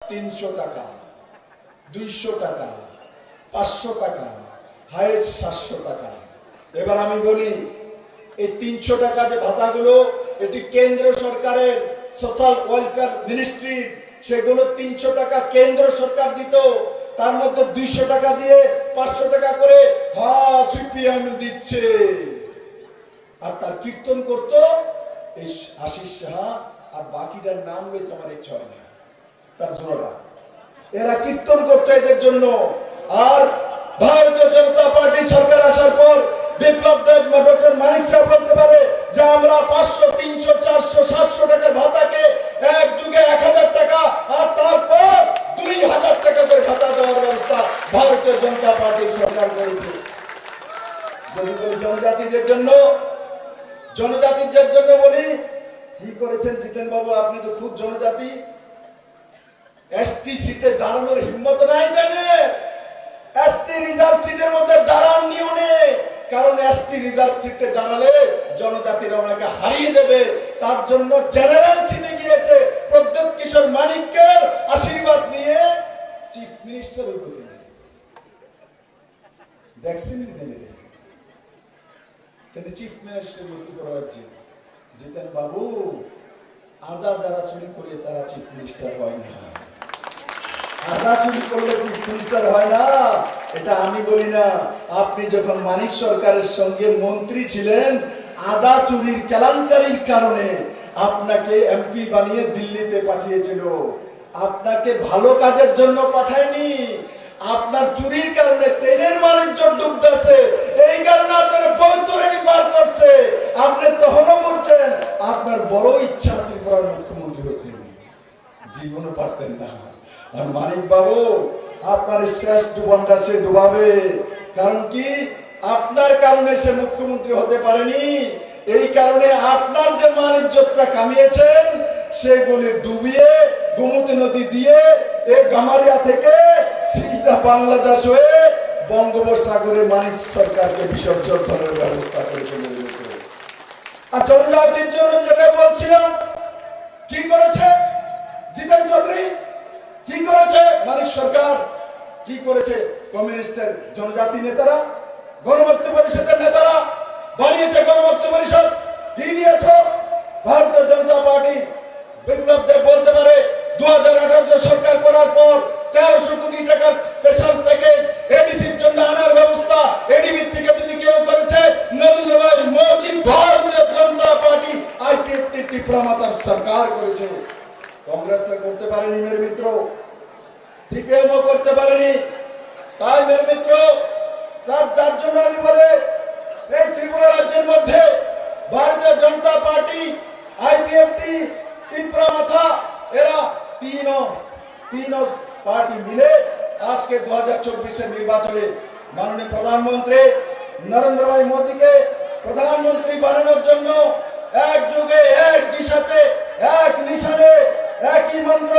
300 টাকা, 200 টাকা, 500 টাকা, হাইট 700 টাকা। এবার আমি বলি, এই 300 টাকা যে ভাতাগুলো, এটি কেন্দ্র সরকারের সোশ্যাল ওয়েলফেয়ার মিনিস্ট্রি, সেগুলো 300 টাকা কেন্দ্র সরকার দিত। তার মধ্যে 200 টাকা দিয়ে 500 টাকা করে সিপিএম দিচ্ছে। আর তার কীর্তন করত এই আশিস সাহা, আর বাকিটার নাম লইতে আমার ইচ্ছা হয় না, তার জোড়া। এরা কীর্তন করতো এদের জন্য। আর ভারতীয় জনতা পার্টি সরকার আসার পর বিপ্লব দেব, ডক্টর মানিক সাহেব বলতে পারে যে আমরা 500, 300, 400, 700 টাকার ভাতাকে এক যুগে 1000 টাকা আর তারপর 2000 টাকা করে ভাতা দেওয়ার ব্যবস্থা ভারতীয় জনতা পার্টি সরকার করেছে। যদি বলি জনজাতিদের জন্য, জনজাতিদের জন্য বলি, কি করেছেন জিতেন বাবু? আপনি তো খুব জনজাতি। এসটি সিটে দাঁড়ানোর হিম্মত নাই তাদের। এসটি রিজার্ভ সিটের মধ্যে দাঁড়াননি উনি, কারণ এসটি রিজার্ভ সিটে দাঁড়ালে জনজাতিরা ওনাকে হারিয়ে দেবে। তার জন্য জেনারেল সিটে গিয়েছে, প্রদ্যোৎ কিশোর মানিক্যের আশীর্বাদ নিয়ে চিফ মিনিস্টার হইতে। দেখছেন তিনি চিফ মিনিস্টার হইতে করাচ্ছেন। জিতেন বাবু, আদা যারা চুরি করে তারা চিফ মিনিস্টার হয় না। আদা চুরি করলে চিফ মিনিস্টার হয় না, এটা আমি বলি না। আপনি যখন মানিক সরকারের সঙ্গে মন্ত্রী ছিলেন, আদা চুরির কেলেঙ্কারির কারণে আপনাকে এমপি বানিয়ে দিল্লিতে পাঠিয়েছিল। আপনাকে ভালো কাজের জন্য পাঠায়নি। আপনার চুরির কারণে তেলের বাণিজ্য ডুবতেছে, এই কারণে আপনার বৈতরণী পার করছে। আপনি তখনও বলছেন আপনার বড় ইচ্ছা ত্রিপুরার মুখ্যমন্ত্রী হতেন, জীবনও পারতেন না। আর মানিক বাবু, আপনার শেষ ডুবনটা সে ডুবাবে। কারণ কি? আপনার কারণে সে মুখ্যমন্ত্রী হতে পারেনি। এই কারণে আপনার যে মান ইজ্জতটা কামিয়েছেন, সেগুলি ডুবিয়ে গোমতী নদী দিয়ে এই গামারিয়া থেকে সিধা বাংলাদেশ হয়ে বঙ্গোপসাগরে মানিক সরকারকে বিসর্জন করার ব্যবস্থা করেছিল। আর জনজাতির জন্য যেটা বলছিলাম, কি করেছে জিতেন চৌধুরী? কি করেছে মানিক সরকার? কি করেছে কমিউনিস্টের জনজাতি নেতারা, গণমুক্তি পরিষদের নেতারা বানিয়েছে গণমুক্তি পরিষদ? কি দিয়েছে ভারতীয় জনতা পার্টি? বিপ্লব দেব বলতে পারে 2018 সরকার করার পর 1300 কোটি টাকার স্পেশাল প্যাকেজ এডিসির জন্য আনার ব্যবস্থা এডিবি থেকে যদি কেউ করেছে, নরেন্দ্র ভাই মোদী, ভারতীয় জনতা পার্টি আইপিএফটি ত্রিপুরা মাতার সরকার করেছে। কংগ্রেসরা করতে পারেনি মেরে মিত্র, সিপিএমও করতে পারেনি। তাই মেরে মিত্র, তার জন্য আমি বলে, এই ত্রিপুরা রাজ্যের মধ্যে ভারতীয় জনতা পার্টি, আইপিএফটি, ত্রিপুরা মাথা, এরা তিন পার্টি মিলে আজকে 2024 নির্বাচনে মাননীয় প্রধানমন্ত্রী নরেন্দ্র ভাই মোদীকে প্রধানমন্ত্রী বানানোর জন্য এক যুগে, এক দিশাতে, এক নিশানে, একই মন্ত্র,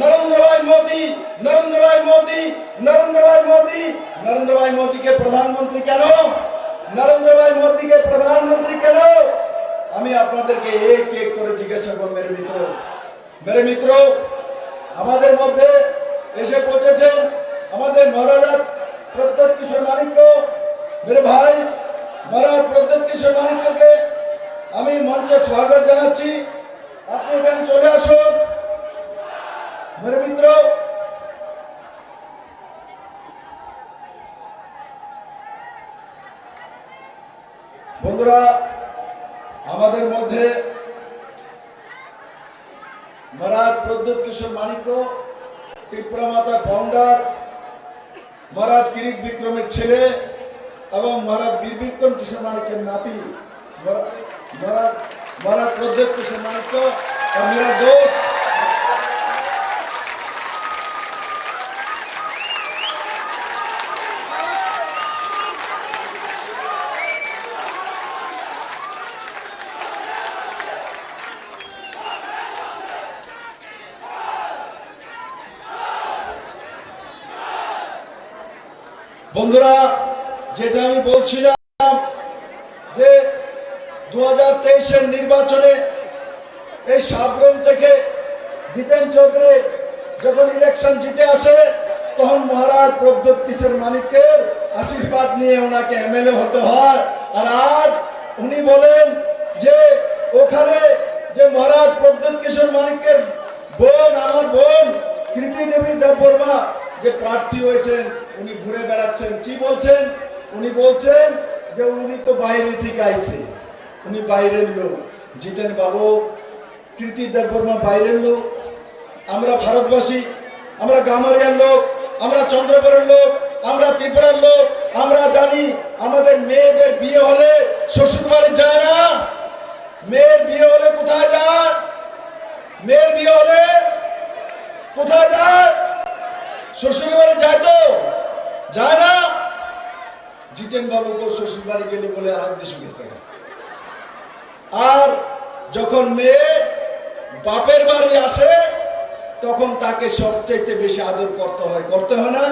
নরেন্দ্র ভাই মোদী, নরেন্দ্র ভাই মোদী, নরেন্দ্র ভাই মোদী। নরেন্দ্র ভাই মোদীকে প্রধানমন্ত্রী কেন? নরেন্দ্র ভাই মোদীকে প্রধানমন্ত্রী কেন? আমি আপনাদেরকে এক এক করে জিজ্ঞাসা করব। মেরে মিত্র, আমাদের মধ্যে এসে পৌঁছেছেন আমাদের মহারাজা প্রদ্যোৎ কিশোর মানিক্য। মেরে ভাই মহারাজ প্রদ্যোৎ কিশোর মানিক্যকে আমি মঞ্চে স্বাগত জানাচ্ছি। আপনি এখানে চলে আসুন। মেরে মিত্র, বন্ধুরা, আমাদের মধ্যে মহারাজ প্রদ্যোৎ কিশোর মানিক্য, ত্রিপুরা মাতা ফাউন্ডার, মহারাজ কিরিট বিক্রমের ছেলে এবং মহারাজ বীর বিক্রম কিশোর মানিক্যের নাতি মহারাজ প্রদ্যোৎ কিশোর মানিক্য और मेरा दोस्त বন্ধুরা, যেটা আমি বলছিলাম যে 2023 নির্বাচনে এই সাবরুম থেকে জিতেন চৌধুরী যখন ইলেকশন জিতে আসে তখন মহারাজ প্রদ্যোৎ কিশোর মানিকের আশীর্বাদ নিয়ে ওনাকে এমএলএ হতে হয়। আর আজ উনি বলেন যে ওখানে যে মহারাজ প্রদ্যোৎ কিশোর মানিকের বোন, আমার বোন কৃতি দেবী দেববর্মা যে প্রার্থী হয়েছেন, উনি ঘুরে বেড়াচ্ছেন। কি বলছেন? উনি বলছেন যে উনি তো বাইরে থেকে আইছে, উনি বাইরের লোক। জিতেন বাবু, কৃতি দেববর্মা বাইরের লোক, আমরা ভারতবাসী, আমরা গামারিয়ার লোক, আমরা চন্দ্রপুরের লোক, আমরা ত্রিপুরার লোক। আমরা জানি আমাদের মেয়েদের বিয়ে হলে শ্বশুর বাড়ি যায় না। মেয়ের বিয়ে হলে কোথায় যায়? মেয়ের বিয়ে হলে কোথায় যায়? শ্বশুর বাড়ি যায় তো? যায় না। জিতেন বাবুকে শ্বশুর বাড়ি গেলে বলে আরেক দেশে গেছে। আর যখন মেয়ে বাপের বাড়ি আসে তখন তাকে সবচেয়ে বেশি আদর করতে হয় না?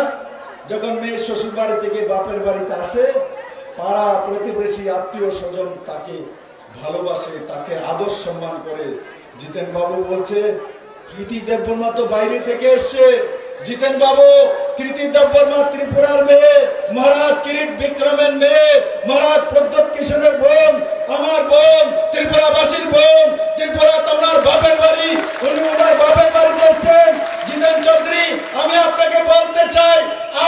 যখন মেয়ে শ্বশুর বাড়ি থেকে বাপের বাড়িতে আসে, পাড়া প্রতিবেশী আত্মীয় স্বজন তাকে ভালোবাসে, তাকে আদর সম্মান করে। জিতেন বাবু বলছে কৃতি দেববর্মা তো বাইরে থেকে এসছে। জিতেন বাবু, কৃতি দেববর্মা ত্রিপুরার মেয়ে, মহারাজ কিরিট বিক্রমের মেয়ে, মহারাজ প্রদ্যোৎ কিশোরের বোন, আমার বোন, ত্রিপুরাবাসীর বোন। ত্রিপুরা তোমার বাপের বাড়ি, উনি ওনার বাপের বাড়িতে এসছেন। জিতেন চৌধুরী, আমি আপনাকে বলতে চাই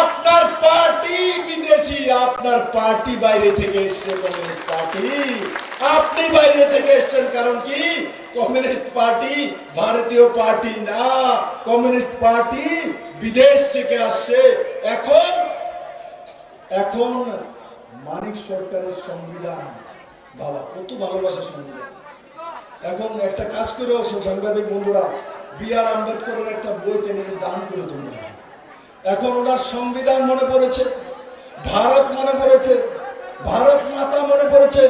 আপনার পার্টি বিদেশি, আপনার পার্টি বাইরে থেকে এসছে, কমিউনিস্ট পার্টি। আপনি বাইরে থেকে এসছেন, কারণ কি? কমিউনিস্ট পার্টি ভারতীয় পার্টি না, কমিউনিস্ট পার্টি বিদেশ থেকে আসছে। এখন মানিক সরকারের সংবিধান, বাবা কত ভালোবাসা সংবিধান। এখন একটা কাজ করে সাংবাদিক বন্ধুরা, বি.আর. আম্বেদকরের একটা বই টেনে দান করে তোমরা। এখন ওনার সংবিধান মনে পড়েছে, ভারত মনে পড়েছে, ভারত মাতা মনে পড়েছে,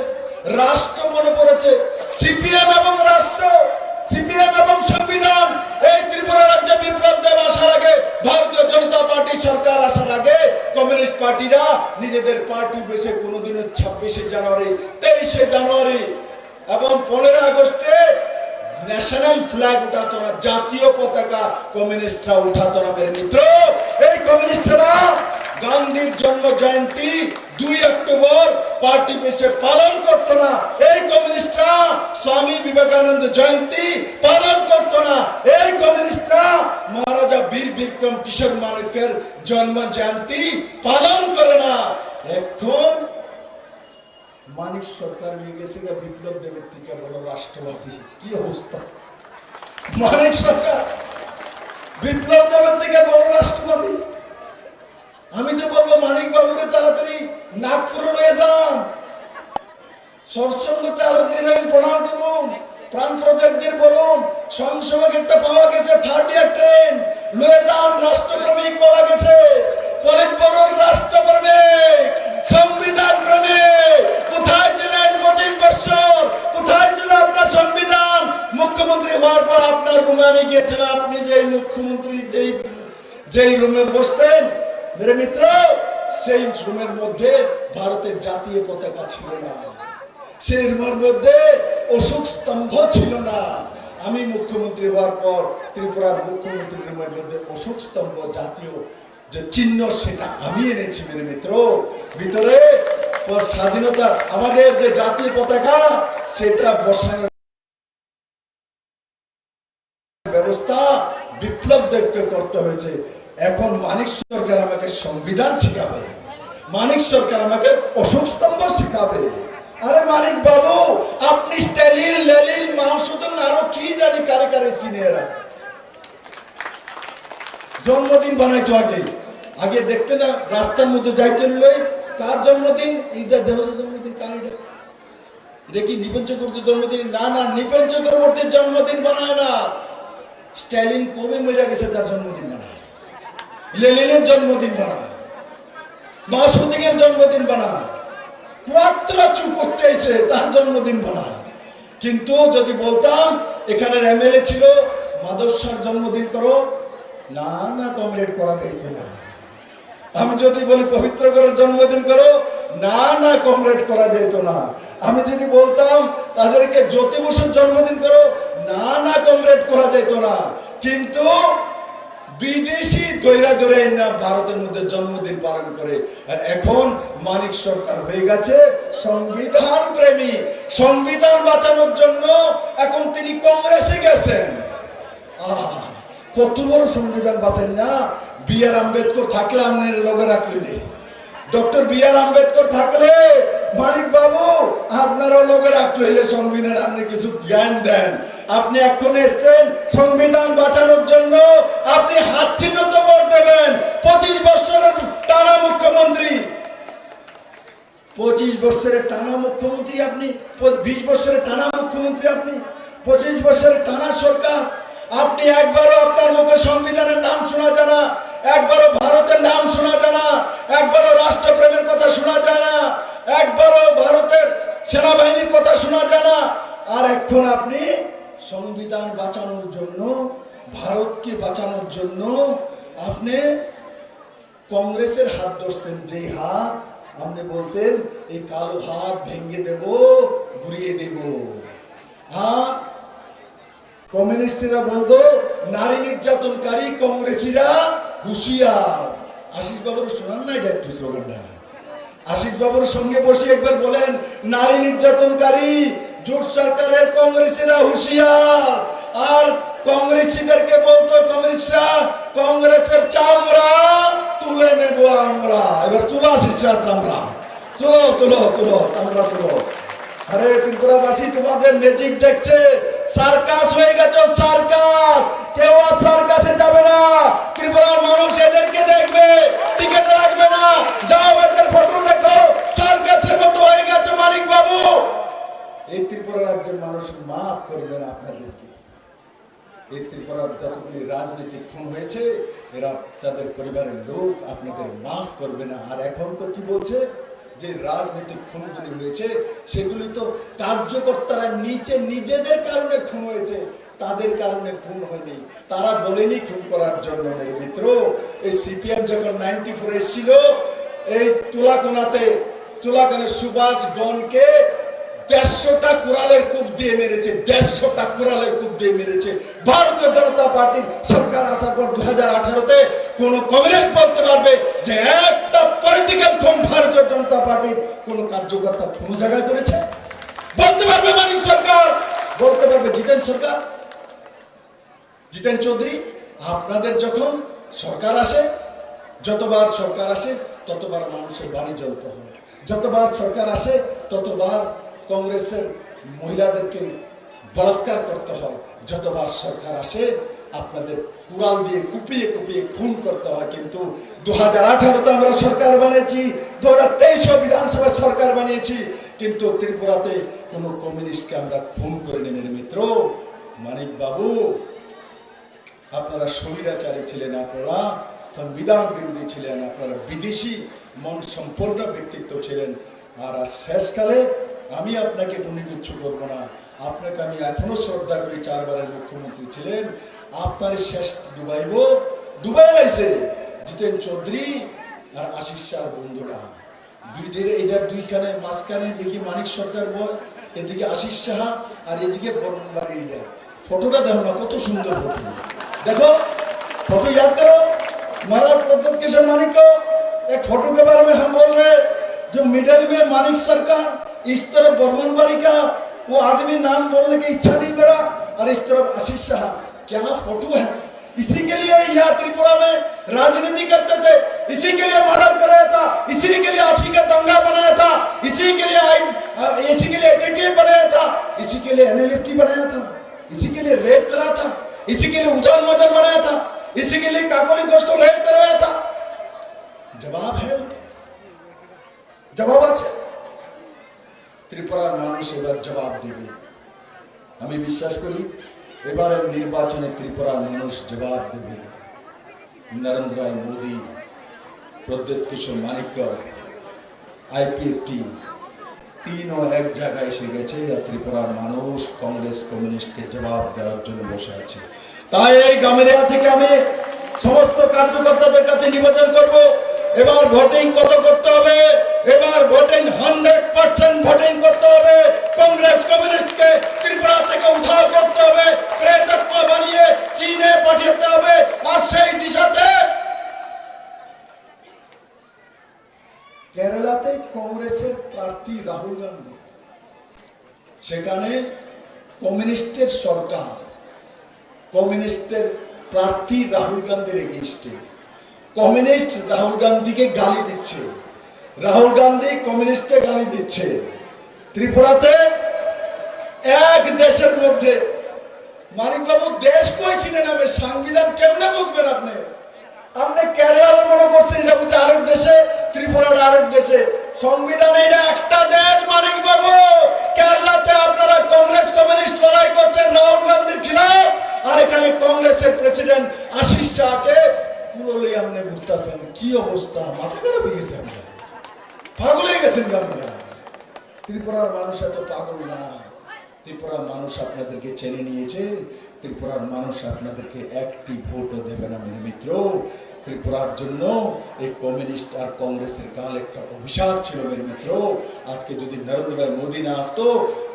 রাষ্ট্র মনে পড়েছে। সিপিএম এবং রাষ্ট্র, সিপিএম এবং সংবিধান। এই ত্রিপুরা রাজ্যে বিপ্লব দেব আসার আগে, ভারতীয় জনতা পার্টি সরকার আসার আগে কমিউনিস্ট পার্টিরা নিজেদের পার্টি বেশে কোনোদিনও 26শে জানুয়ারি, 23শে জানুয়ারি এবং 15 আগস্টে ন্যাশনাল ফ্ল্যাগ উঠাতো না, জাতীয় পতাকা কমিউনিস্টরা উঠাতো না। মেরে মিত্র, এই কমিউনিস্টরা গান্ধীর জন্ম জয়ন্তী 2 অক্টোবর পার্টি বেশে পালন করতো না। এই কমিউনিস্টরা স্বামী বিবেকানন্দ জয়ন্তী পালন করতো না। এই কমিউনিস্টরা মহারাজা বীর বিক্রম কিশোর মানিকের জন্ম জয়ন্তী পালন করে না। এখন মানিক সরকার নিয়ে গেছে বিপ্লব দেবের থেকে বড় রাষ্ট্রবাদী। কি অবস্থা! মানিক সরকার বিপ্লব দেবের থেকে বড় রাষ্ট্রবাদী। আমি তো বলবো মানিক বাবুরে তাড়াতাড়ি নাগপুরে লয়ে যান। সৎসঙ্গ চালকদের আমি প্রণাম করুন, প্রাণ প্রচারদের বলুন, স্বয়ংসেবক একটা পাওয়া গেছে, 3rd ইয়ার ট্রেন লয়ে যান। রাষ্ট্রপ্রেমিক পাওয়া গেছে, পলিট ব্যুরোর রাষ্ট্রপ্রেমিক, সংবিধান প্রেমিক। কোথায় ছিলেন 25 বছর? কোথায় ছিল আপনার সংবিধান? মুখ্যমন্ত্রী হওয়ার পর আপনার রুমে আমি গিয়েছিলাম, আপনি যেই মুখ্যমন্ত্রী যেই রুমে বসতেন মেরে মিত্র, সেই রুমের মধ্যে ভারতের জাতীয় পতাকা ছিল না, সেই রুমের মধ্যে অশোক স্তম্ভ ছিল না। আমি মুখ্যমন্ত্রী হওয়ার পর ত্রিপুরার মুখ্যমন্ত্রীর রুমের মধ্যে অশোক স্তম্ভ, জাতীয় যে চিহ্ন, সেটা আমি এনেছি মেরে মিত্র। ভিতরে পর স্বাধীনতা আমাদের যে জাতীয় পতাকা সেটা বসানোর ব্যবস্থা বিপ্লব দেবকে করতে হয়েছে। এখন মানিক সরকার আমাকে সংবিধান শিখাবে, মানিক সরকার আমাকে অশোক স্তম্ভ শিখাবে। আরে মানিক বাবু, আপনি স্ট্যালিন, লেনিন, মাও সেতুং আরো কি জানি কারে কারে সিনিয়ররা জন্মদিন বানাইতো। আগে দেখতে না রাস্তার মধ্যে যাইতেন লই, কার জন্মদিন? ঈদের দেহজের জন্মদিন। কার এটা কি নিপেন চক্রবর্তীর জন্মদিন? না না, নিপেন চক্রবর্তীর জন্মদিন বানায় না। স্ট্যালিন কবে মরে গেছে তার জন্মদিন বানায়, লেনিনের জন্মদিন বানায়, মাও সেতুং এর জন্মদিন বানায়, কুয়াত্রাচু করতে এসে তার জন্মদিন বানায়। কিন্তু যদি বলতাম এখানের এমএলএ ছিল, মাধব শাহর জন্মদিন করো, না না কমরেড করা যাইত না। আমি যদি বলি পবিত্র করে জন্মদিন করো, না না কমরেড করা যেত না। আমি যদি বলতাম তাদেরকে জ্যোতি বসুর জন্মদিন করো, না না কমরেড করা যেত না। কিন্তু বিদেশি দৈরা দৈরা না ভারতের মধ্যে জন্মদিন পালন করে। আর এখন মানিক সরকার হয়ে গেছে সংবিধান প্রেমী। সংবিধান বাঁচানোর জন্য এখন তিনি কংগ্রেসে গেছেন। কত বড় সংবিধান বাঁচেন না। বি.আর. আম্বেদকর থাকলে আপনার লগে রাখলে, ডক্টর বি.আর. আম্বেদকর থাকলে মানিক বাবু আপনারও লগে রাখলে সংবিধান আপনি কিছু জ্ঞান দেন। আপনি এখন এসছেন সংবিধান বাঁচানোর জন্য, আপনি হাত চিহ্নিত ভোট দেবেন। 25 বছরের টানা মুখ্যমন্ত্রী, 25 বছরের টানা মুখ্যমন্ত্রী আপনি, 20 বছরের টানা মুখ্যমন্ত্রী আপনি, 25 বছরের টানা সরকার। আপনি একবারও আপনার মুখে সংবিধানের নাম শোনা যায় না, একবারও ভারতের নাম শোনা যায় না, একবারও রাষ্ট্রপ্রেমের কথা শোনা যায় না, একবারও ভারতের সেনাবাহিনীর কথা শোনা যায় না। আর এখন আপনি সংবিধান বাঁচানোর জন্য, ভারতকে বাঁচানোর জন্য আপনি কংগ্রেসের হাত ধরতেন। যেই হাত আপনি বলতেন এই কালো হাত ভেঙে দেব, ঘুরিয়ে দেব। হ্যাঁ, কমিউনিস্টরা বলতো নারী নির্যাতনকারী কংগ্রেসীরা হুঁশিয়ার। আশিস বাবুর শোনান না এটা একটু স্লোগানটা? আশিস বাবুর সঙ্গে বসে একবার বলেন নারী নির্যাতনকারী জোট সরকারের কংগ্রেসীরা হুঁশিয়ার। আর কংগ্রেসীদেরকে বলতো কমিউনিস্টরা কংগ্রেসের চামড়া তুলে নেব আমরা। এবার তুলো আশিসরা চামড়া, তুলো তুলো তুলো চামড়া তুলো। আরে ত্রিপুরাবাসী তোমাদের ম্যাজিক দেখছে, সার্কাস হয়ে গেছে সার্কাস। কেউ আর সার্কাসে যাবে না, ত্রিপুরার মানুষ এদেরকে দেখবে, টিকিট লাগবে না। যাও এদের ফটো দেখো, সার্কাসের মতো হয়ে গেছে মানিক বাবু। এই ত্রিপুরা রাজ্যের মানুষ মাফ করবে না আপনাদেরকে। এই ত্রিপুরার যতগুলি রাজনীতিক খুন হয়েছে এরা তাদের পরিবারের লোক আপনাদের মাফ করবে না। আর এখন তো কি বলছে যে রাজনৈতিক খুনগুলি হয়েছে সেগুলি তো কার্যকর্তারা নিচে নিজেদের কারণে খুন হয়েছে, তাদের কারণে খুন হয়নি। তারা বলেনি খুন করার জন্য। মেরে মিত্র, এই সিপিএম যখন 94 এসেছিল, এই তুলাকোনার সুভাষ গণকে 150টা কুড়ালের কূপ দিয়ে মেরেছে, 150টা কুড়ালের কূপ দিয়ে মেরেছে। ভারতীয় জনতা পার্টির সরকার আসার পর 2018-তে কোন কমিউনিস্ট বলতে পারবে যে একটা পলিটিক্যাল খুন ভারতীয় জনতা পার্টির কোন কার্যকর্তা কোন জায়গায় করেছে? বলতে পারবে মানিক সরকার, বলতে পারবে জিতেন সরকার, জিতেন চৌধুরী? আপনাদের যখন সরকার আসে, যতবার সরকার আসে ততবার মানুষের বাড়ি জ্বলতে হয়, যতবার সরকার আসে ততবার কংগ্রেসের মহিলাদেরকে বলাৎকার করতে হয়, যতবার সরকার আসে আপনাদের কুড়াল দিয়ে কুপিয়ে কুপিয়ে খুন করতে হয়। কিন্তু 2018-তে আমরা সরকার বানিয়েছি, 2023 বিধানসভা সরকার বানিয়েছি, কিন্তু ত্রিপুরাতে কোন কমিউনিস্টকে আমরা খুন করিনি। মেরে মিত্র, মানিক বাবু আপনারা স্বৈরাচারী ছিলেন, আপনারা সংবিধান বিরোধী ছিলেন, আপনারা বিদেশি মন সম্পন্ন ব্যক্তিত্ব ছিলেন। আর শেষকালে আমি আপনাকে টুনিকুচ্ছ করবো না, আপনাকে আমি এখনো শ্রদ্ধা করি। 4 বারের মুখ্যমন্ত্রী ছিলেন। আপনার শেষ ডুবাই লাইছে জিতেন চৌধুরী আর আশিস শাহ বন্ধুরা। এদের দুইখানে মাঝখানে দেখি মানিক সরকার বয়, এদিকে আশিস শাহ আর এদিকে বরণবাড়ির ফটোটা দেখো না, কত সুন্দর ফটো। देखो फोटो याद करो, महाराज प्रद्योत किशोर मानिक को। एक फोटो के बारे में हम बोल रहे हैं, जो मिडिल में मानिक सरकार, इस तरफ बर्मनबाड़ी का वो आदमी नाम बोलने की इच्छा नहीं करा, और इस तरफ आशीष शाह। क्या फोटो है? इसी के लिए यहाँ त्रिपुरा में राजनीति करते थे, इसी के लिए मर्डर कराया था, इसी के लिए आशी का दंगा बनाया था, इसी के लिए एटीटीएफ बनाया था, इसी के लिए एनएलएफटी बनाया था, इसी के लिए रेप करा था, इसी के लिए उजान मदन बनाया था, इसी के लिए काकोली घोष को रेप करवाया था। जवाब है, जवाब আছে। ত্রিপুরার মানুষ এবার জবাব দেবে। আমি বিশ্বাস করি এবারের নির্বাচনে ত্রিপুরার মানুষ জবাব দেবে। নরেন্দ্র রায় মোদী, প্রদ্যোত কিশোর মানিক, আইপিএফটি तीनों एक জায়গায় এসে গেছে। আর ত্রিপুরার মানুষ কংগ্রেস কমিউনিস্টকে জবাব দেওয়ার জন্য বসে আছে। তাই এই গামেরিয়া থেকে আমি সমস্ত কার্যকর্তাদের কাছে নিবেদন করব, এবার ভোটিং কত করতে হবে? এবার ভোটিং 100% ভোটিং করতে হবে। কংগ্রেস কমিউনিস্টকে ত্রিপুরা থেকে উদ্ধার করতে হবে, প্রেতাত্ম বানিয়ে চীনে পাঠাতে হবে। আর সেই দিশাতে কেরালাতে কংগ্রেসের প্রার্থী রাহুল গান্ধী, সেখানে কমিউনিস্টের সরকার কমিউনিস্টের প্রার্থী রাহুল গান্ধীর এগেইনস্টে, কমিউনিস্ট রাহুল গান্ধীকে গালি দিচ্ছে, রাহুল গান্ধী কমিউনিস্টকে গালি দিচ্ছে। ত্রিপুরাতে এক দেশের মধ্যে, মানিকবাবু দেশ কইছিলেন, আমি সংবিধান কেমনে বুঝবেন আপনি? আপনি কেরালার মনে করছেন এটা বুঝে আরেক দেশে, ত্রিপুরার আরেক দেশে। সংবিধান এটা একটা দেশ মানিকবাবু। কেরালাতে আপনারা কংগ্রেস কমিউনিস্ট লড়াই করছেন রাহুল গান্ধীর খিলাফ, আর এখানে কংগ্রেসের প্রেসিডেন্ট আশিস শাহকে কুলোলে আপনি ঘুরতেছেন। কি অবস্থা, মাথা খারাপ হয়ে গেছে, আপনারা পাগল হয়ে গেছেন আপনারা। ত্রিপুরার মানুষ এত পাগল না। ত্রিপুরার মানুষ আপনাদেরকে চেনে নিয়েছে। ত্রিপুরার মানুষ আপনাদেরকে একটি ভোটও দেবে না মেরে মিত্র। ত্রিপুরার জন্য এই কমিউনিস্ট আর কংগ্রেসের কাল একটা অভিশাপ ছিল মেরে মিত্র। আজকে যদি নরেন্দ্র ভাই মোদী না আসতো,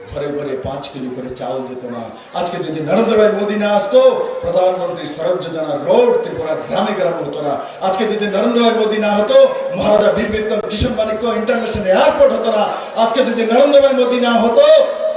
ঘরে ঘরে 5 কিলো করে চাউল যেত না। আজকে যদি নরেন্দ্র ভাই মোদী না আসতো, প্রধানমন্ত্রী সড়ক যোজনা রোড ত্রিপুরার গ্রামে গ্রামে হতো না। আজকে যদি নরেন্দ্র ভাই মোদী না হতো, মহারাজা বীর বিক্রম কিশোর মানিক্য ইন্টারন্যাশনাল এয়ারপোর্ট হতো না। আজকে যদি নরেন্দ্র ভাই মোদী না হতো,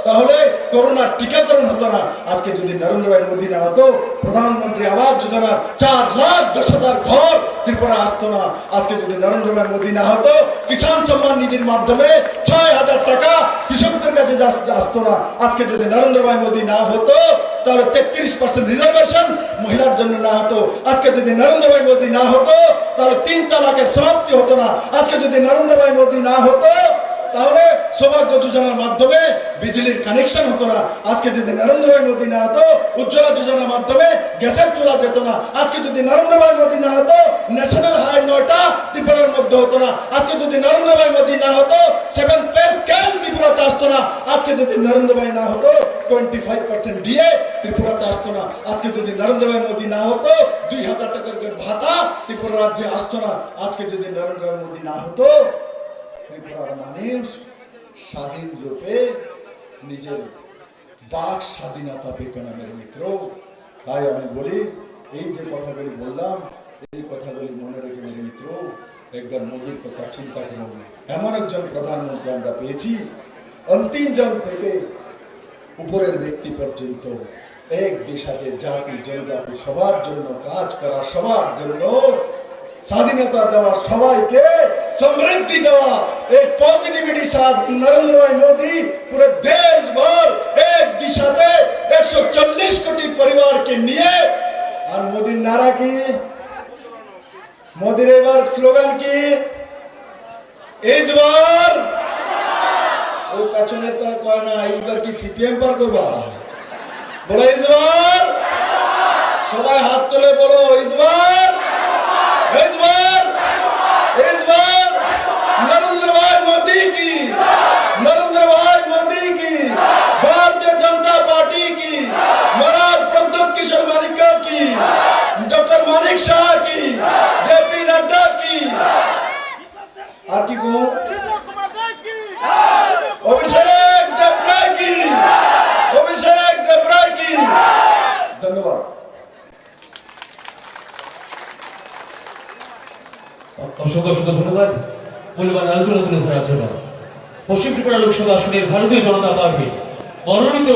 তাহলে করোনার টিকাকরণ হতো না। আজকে যদি নরেন্দ্র ভাই মোদী না হতো, প্রধানমন্ত্রী আবাস যোজনার 4,10,000 ঘর ত্রিপুরা আসতো না। আজকে যদি নরেন্দ্র ভাই মোদী না হতো, কিষাণ সম্মান নিধির মাধ্যমে 6,000 টাকা কৃষকদের কাছে আসতো না। আজকে যদি নরেন্দ্র ভাই মোদী না হতো, তাহলে 33% রিজার্ভেশন মহিলার জন্য না হতো। আজকে যদি নরেন্দ্র ভাই মোদী না হতো, তাহলে 3 তালাকের সমাপ্তি হতো না। আজকে যদি নরেন্দ্র ভাই মোদী না হতো, তাহলে সৌভাগ্য যোজনার মাধ্যমে বিজলির কানেকশন হতো না। আজকে যদি নরেন্দ্র ভাই মোদী না হতো, উজ্জ্বলা যোজনার মাধ্যমে গ্যাসের চুলা যেত না। আজকে যদি নরেন্দ্র ভাই মোদী না হতো, ন্যাশনাল হাই 9টা ত্রিপুরার মধ্যে হতো না। আজকে যদি নরেন্দ্র ভাই মোদী না হতো, 7 পে স্কেল ত্রিপুরাতে আসতো না। আজকে যদি নরেন্দ্র ভাই না হতো, 25% ডিএ ত্রিপুরাতে আসতো না। আজকে যদি নরেন্দ্র ভাই মোদী না হতো, 2,000 টাকার ভাতা ত্রিপুরা রাজ্যে আসতো না। আজকে যদি নরেন্দ্র ভাই মোদী না হতো, ত্রিপুরার মানুষ স্বাধীন রূপে নিজের বাক স্বাধীনতা পেত না মেরে মিত্র। তাই আমি বলি, এই যে কথাগুলি বললাম, এই কথাগুলি মনে রেখে মেরে মিত্র, একবার মোদীর কথা চিন্তা করুন। এমন একজন প্রধানমন্ত্রী আমরা পেয়েছি, অন্তিম জন থেকে উপরের ব্যক্তি পর্যন্ত এক দেশ আছে, জাতি জনজাতি সবার জন্য কাজ করা, সবার জন্য স্বাধীনতা দেওয়া, সবাইকে সমৃদ্ধি দেওয়া। एक पॉजिटिविटी साथ नरेंद्र भाई मोदी पूरे देश भर एक दिशाते 140 कोटी परिवार के लिए। और मोदी नारा की, मोदी एबार स्लोगान की, इस बार वो पेছনের তারা কয় না এইবার কি সিপিএম পার করবা, বলো इस बार। সবাই হাত তুলে বলো इस बार, इस बार, इस बार नरेंद्र भाई मोदी की, नरेंद्र भाई मोदी की, भारतीय जनता पार्टी की, महाराज प्रद्युत किशोर मानिक्य की, डॉक्टर मानिक शाह की, जेपी नड्डा की, और की को अभिषेक देवराय की, अभिषेक देवराय की। धन्यवाद। অসংখ্য অসংখ্য ধন্যবাদ মূল্যবান আলোচনা তুলে ধরার জন্য। পশ্চিম ত্রিপুরা লোকসভা আসনের ভারতীয় জনতা পার্টি মনোনীত